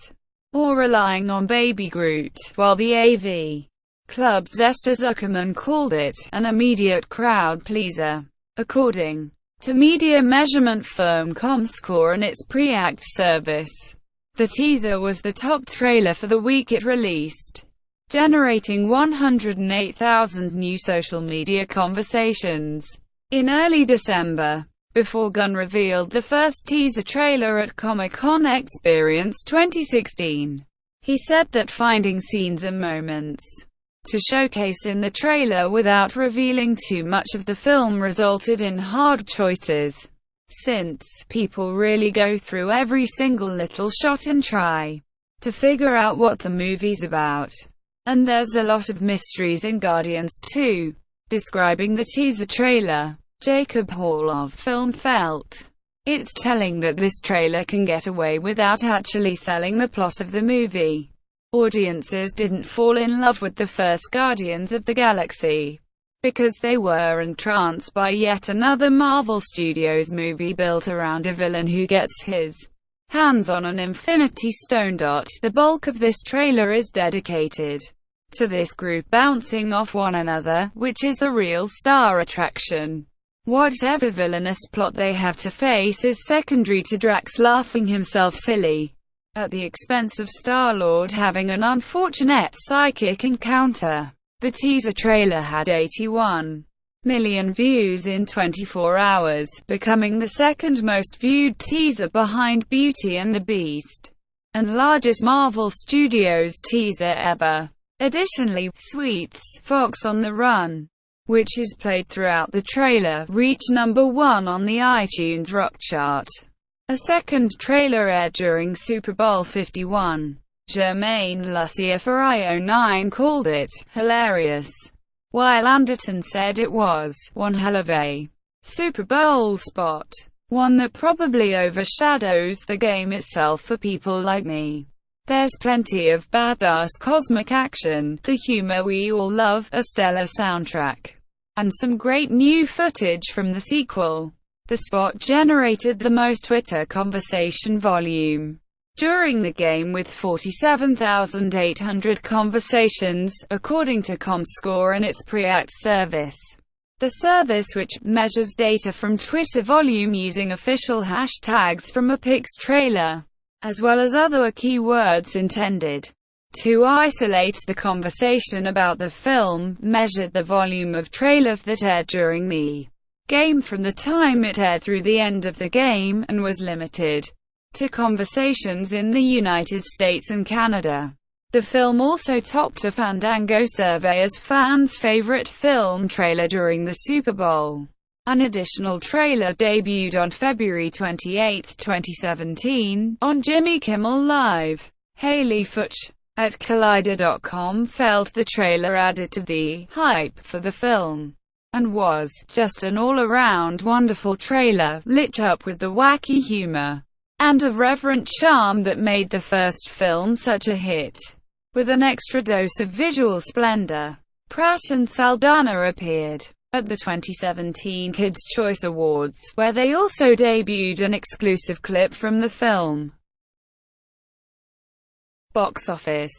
or relying on Baby Groot, while the AV Club's Esther Zuckerman called it an immediate crowd pleaser. According to media measurement firm Comscore and its pre-act service, the teaser was the top trailer for the week it released, generating 108,000 new social media conversations. In early December, before Gunn revealed the first teaser trailer at Comic-Con Experience 2016, he said that finding scenes and moments to showcase in the trailer without revealing too much of the film resulted in hard choices, since people really go through every single little shot and try to figure out what the movie's about. And there's a lot of mysteries in Guardians 2. Describing the teaser trailer, Jacob Hall of Film felt, "It's telling that this trailer can get away without actually selling the plot of the movie. Audiences didn't fall in love with the first Guardians of the Galaxy because they were entranced by yet another Marvel Studios movie built around a villain who gets his hands on an Infinity Stone. The bulk of this trailer is dedicated to this group bouncing off one another, which is the real star attraction. Whatever villainous plot they have to face is secondary to Drax laughing himself silly at the expense of Star-Lord having an unfortunate psychic encounter." The teaser trailer had 81 million views in 24 hours, becoming the second most viewed teaser behind Beauty and the Beast, and largest Marvel Studios teaser ever. Additionally, Sweet's "Fox on the Run," which is played throughout the trailer, reached number 1 on the iTunes Rock chart. A second trailer aired during Super Bowl 51. Jermaine Lussier for IO9 called it hilarious, while Anderton said it was one hell of a Super Bowl spot, one that probably overshadows the game itself for people like me. There's plenty of badass cosmic action, the humor we all love, a stellar soundtrack, and some great new footage from the sequel. The spot generated the most Twitter conversation volume during the game with 47,800 conversations, according to Comscore and its pre-act service. The service, which measures data from Twitter volume using official hashtags from a Pix trailer, as well as other keywords intended to isolate the conversation about the film, measured the volume of trailers that aired during the game from the time it aired through the end of the game, and was limited to conversations in the United States and Canada. The film also topped a Fandango survey as fans' favorite film trailer during the Super Bowl. An additional trailer debuted on February 28, 2017, on Jimmy Kimmel Live. Haley Futch at Collider.com felt the trailer added to the hype for the film, and was just an all-around wonderful trailer, lit up with the wacky humor and irreverent charm that made the first film such a hit. With an extra dose of visual splendor, Pratt and Saldana appeared at the 2017 Kids' Choice Awards, where they also debuted an exclusive clip from the film. Box office.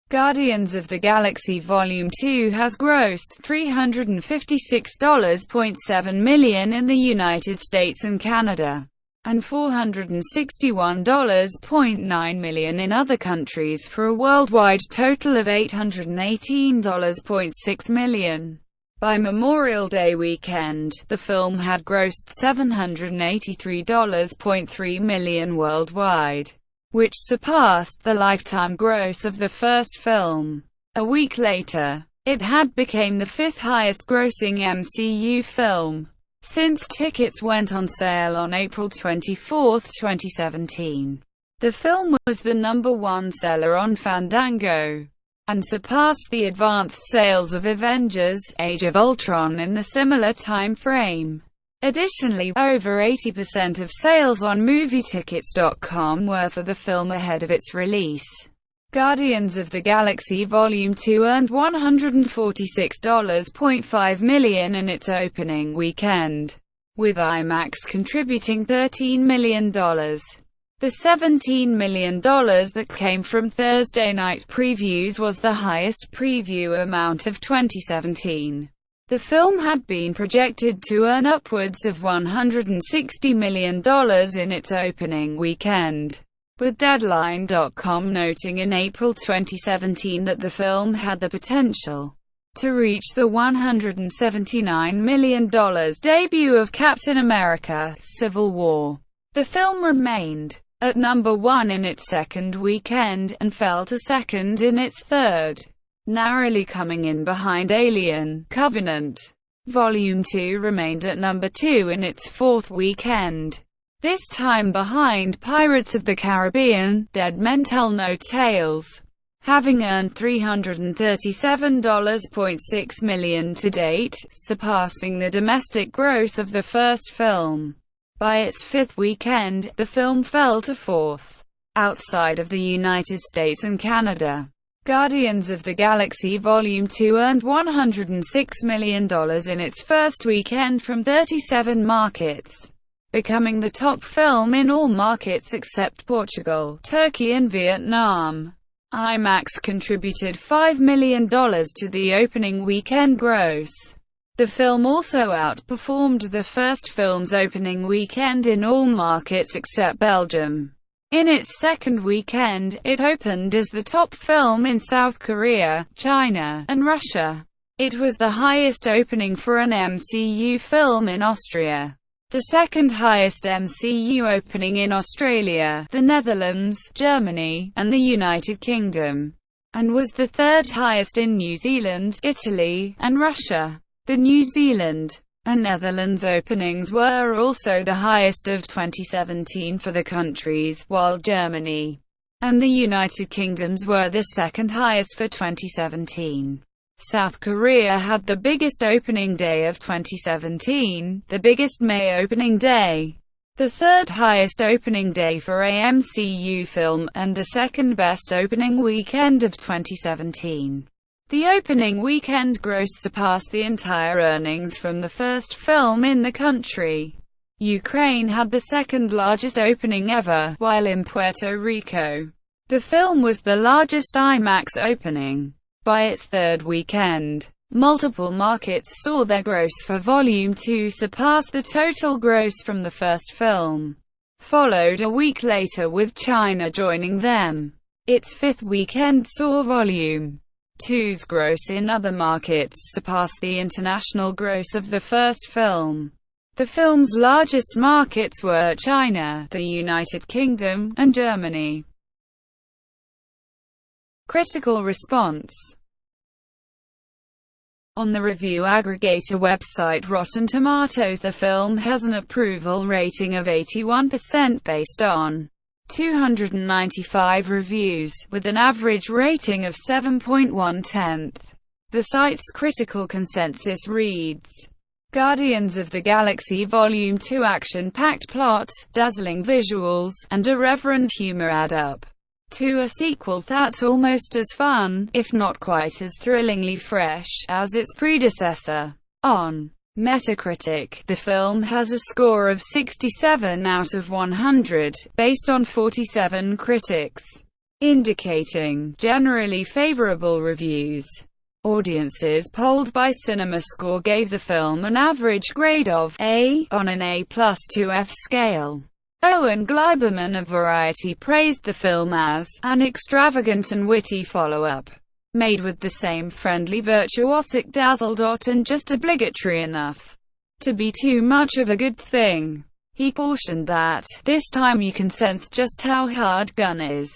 Guardians of the Galaxy Volume 2 has grossed $356.7 million in the United States and Canada, and $461.9 million in other countries, for a worldwide total of $818.6 million. By Memorial Day weekend, the film had grossed $783.3 million worldwide, which surpassed the lifetime gross of the first film. A week later, it had become the fifth highest-grossing MCU film, since tickets went on sale on April 24, 2017. The film was the #1 seller on Fandango, and surpassed the advanced sales of Avengers: Age of Ultron in the similar time frame. Additionally, over 80% of sales on MovieTickets.com were for the film ahead of its release. Guardians of the Galaxy Volume 2 earned $146.5 million in its opening weekend, with IMAX contributing $13 million. The $17 million that came from Thursday night previews was the highest preview amount of 2017. The film had been projected to earn upwards of $160 million in its opening weekend, with Deadline.com noting in April 2017 that the film had the potential to reach the $179 million debut of Captain America: Civil War. The film remained at number 1 in its second weekend, and fell to second in its third, narrowly coming in behind Alien: Covenant. Volume 2 remained at number 2 in its fourth weekend, this time behind Pirates of the Caribbean: Dead Men Tell No Tales, having earned $337.6 million to date, surpassing the domestic gross of the first film. By its fifth weekend, the film fell to fourth, outside of the United States and Canada. Guardians of the Galaxy Volume 2 earned $106 million in its first weekend from 37 markets, becoming the top film in all markets except Portugal, Turkey and Vietnam. IMAX contributed $5 million to the opening weekend gross. The film also outperformed the first film's opening weekend in all markets except Belgium. In its second weekend, it opened as the top film in South Korea, China, and Russia. It was the highest opening for an MCU film in Austria, the second highest MCU opening in Australia, the Netherlands, Germany, and the United Kingdom, and was the third highest in New Zealand, Italy, and Russia. The New Zealand and Netherlands openings were also the highest of 2017 for the countries, while Germany and the United Kingdoms were the second highest for 2017. South Korea had the biggest opening day of 2017, the biggest May opening day, the third highest opening day for a MCU film, and the second best opening weekend of 2017. The opening weekend gross surpassed the entire earnings from the first film in the country. Ukraine had the second largest opening ever, while in Puerto Rico, the film was the largest IMAX opening. By its third weekend, multiple markets saw their gross for Volume 2 surpass the total gross from the first film, followed a week later with China joining them. Its fifth weekend saw Volume 2's gross in other markets surpass the international gross of the first film. The film's largest markets were China, the United Kingdom, and Germany. Critical response. On the review aggregator website Rotten Tomatoes, the film has an approval rating of 81% based on 295 reviews, with an average rating of 7.1. The site's critical consensus reads, Guardians of the Galaxy Volume 2 action-packed plot, dazzling visuals, and irreverent humor add up to a sequel that's almost as fun, if not quite as thrillingly fresh, as its predecessor. On Metacritic, the film has a score of 67 out of 100, based on 47 critics, indicating generally favorable reviews. Audiences polled by CinemaScore gave the film an average grade of A on an A+ to F scale. Owen Gleiberman of Variety praised the film as an extravagant and witty follow-up, made with the same friendly virtuosic dazzle and just obligatory enough to be too much of a good thing. He cautioned that, this time you can sense just how hard Gunn is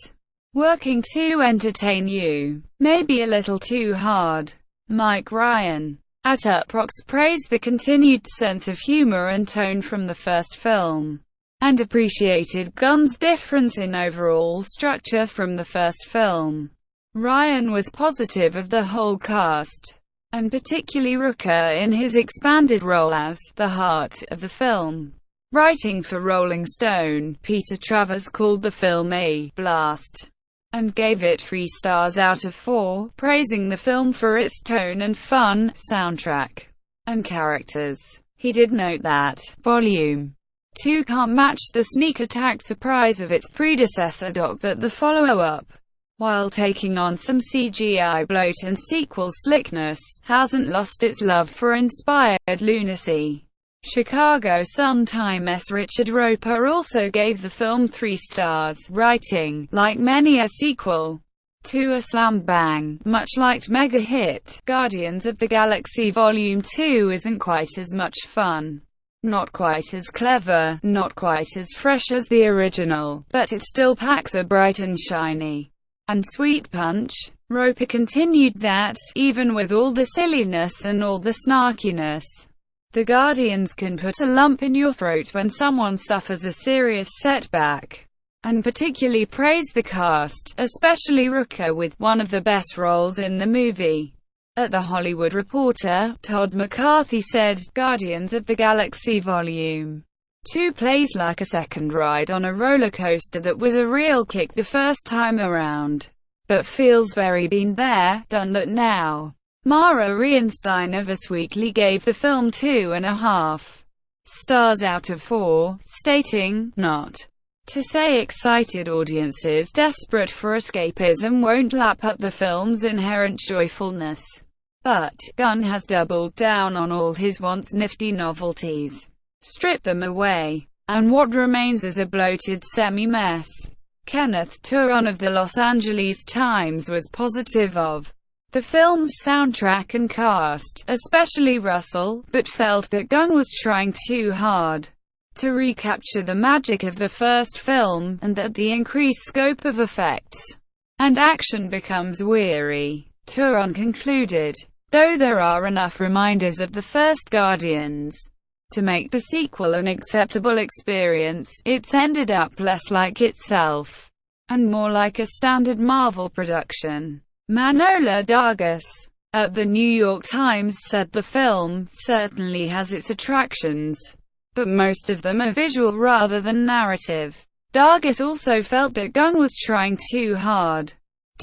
working to entertain you. Maybe a little too hard. Mike Ryan at Uproxx praised the continued sense of humor and tone from the first film, and appreciated Gunn's difference in overall structure from the first film. Ryan was positive of the whole cast, and particularly Rooker in his expanded role as the heart of the film. Writing for Rolling Stone, Peter Travers called the film a blast, and gave it 3 stars out of 4, praising the film for its tone and fun, soundtrack, and characters. He did note that Volume 2 can't match the sneak attack surprise of its predecessor but the follow-up, while taking on some CGI bloat and sequel slickness, hasn't lost its love for inspired lunacy. Chicago Sun-Times' Richard Roper also gave the film 3 stars, writing, "Like many a sequel to a slam-bang, much-liked mega-hit, Guardians of the Galaxy Volume 2 isn't quite as much fun. Not quite as clever, not quite as fresh as the original, but it still packs a bright and shiny and sweet punch." Roper continued that, even with all the silliness and all the snarkiness, the Guardians can put a lump in your throat when someone suffers a serious setback, and particularly praised the cast, especially Rooker, with one of the best roles in the movie. At The Hollywood Reporter, Todd McCarthy said, "Guardians of the Galaxy Volume 2 plays like a second ride on a roller coaster that was a real kick the first time around, but feels very been there, done that now." Mara Reinstein of Us Weekly gave the film 2.5 stars out of 4, stating, "Not to say excited audiences desperate for escapism won't lap up the film's inherent joyfulness, but Gunn has doubled down on all his once nifty novelties, stripped them away, and what remains is a bloated semi-mess." Kenneth Turon of the Los Angeles Times was positive of the film's soundtrack and cast, especially Russell, but felt that Gunn was trying too hard to recapture the magic of the first film, and that the increased scope of effects and action becomes weary. Turon concluded, "Though there are enough reminders of the first Guardians to make the sequel an acceptable experience, it's ended up less like itself, and more like a standard Marvel production." Manohla Dargis at the New York Times said the film certainly has its attractions, but most of them are visual rather than narrative. Dargis also felt that Gunn was trying too hard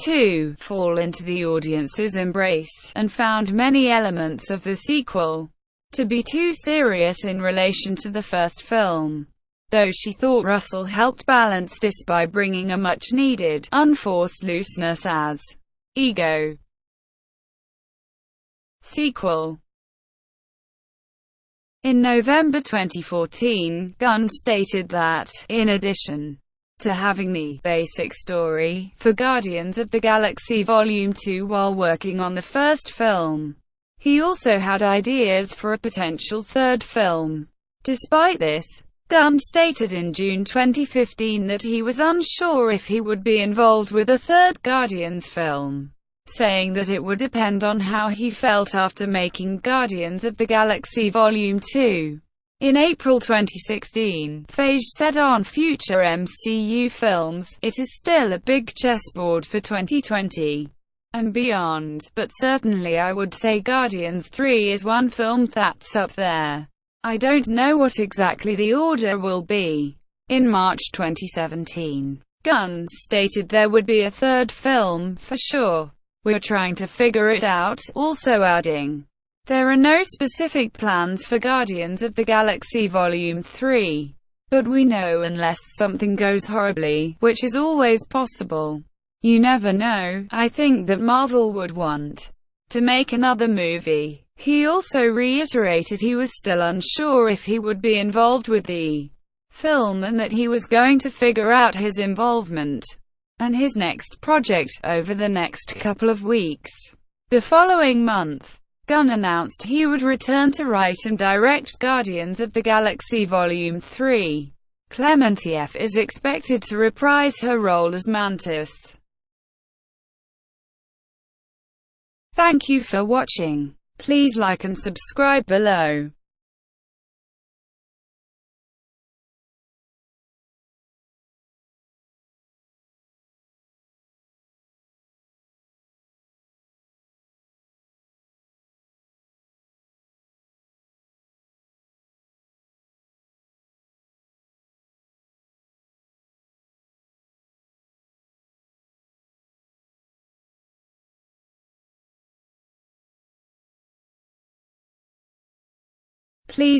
to fall into the audience's embrace, and found many elements of the sequel to be too serious in relation to the first film, though she thought Russell helped balance this by bringing a much-needed, unforced looseness as Ego sequel. In November 2014, Gunn stated that, in addition to having the basic story for Guardians of the Galaxy Volume 2 while working on the first film, he also had ideas for a potential third film. Despite this, Gunn stated in June 2015 that he was unsure if he would be involved with a third Guardians film, saying that it would depend on how he felt after making Guardians of the Galaxy Volume 2. In April 2016, Feige said on future MCU films, "It is still a big chessboard for 2020 and beyond, but certainly I would say Guardians 3 is one film that's up there. I don't know what exactly the order will be." In March 2017, Gunn stated there would be a third film, for sure. "We're trying to figure it out," also adding, "There are no specific plans for Guardians of the Galaxy Volume 3. But we know unless something goes horribly, which is always possible. You never know, I think that Marvel would want to make another movie." He also reiterated he was still unsure if he would be involved with the film and that he was going to figure out his involvement and his next project over the next couple of weeks. The following month, Gunn announced he would return to write and direct Guardians of the Galaxy Volume 3. Clementieff is expected to reprise her role as Mantis. Thank you for watching. Please like and subscribe below. Please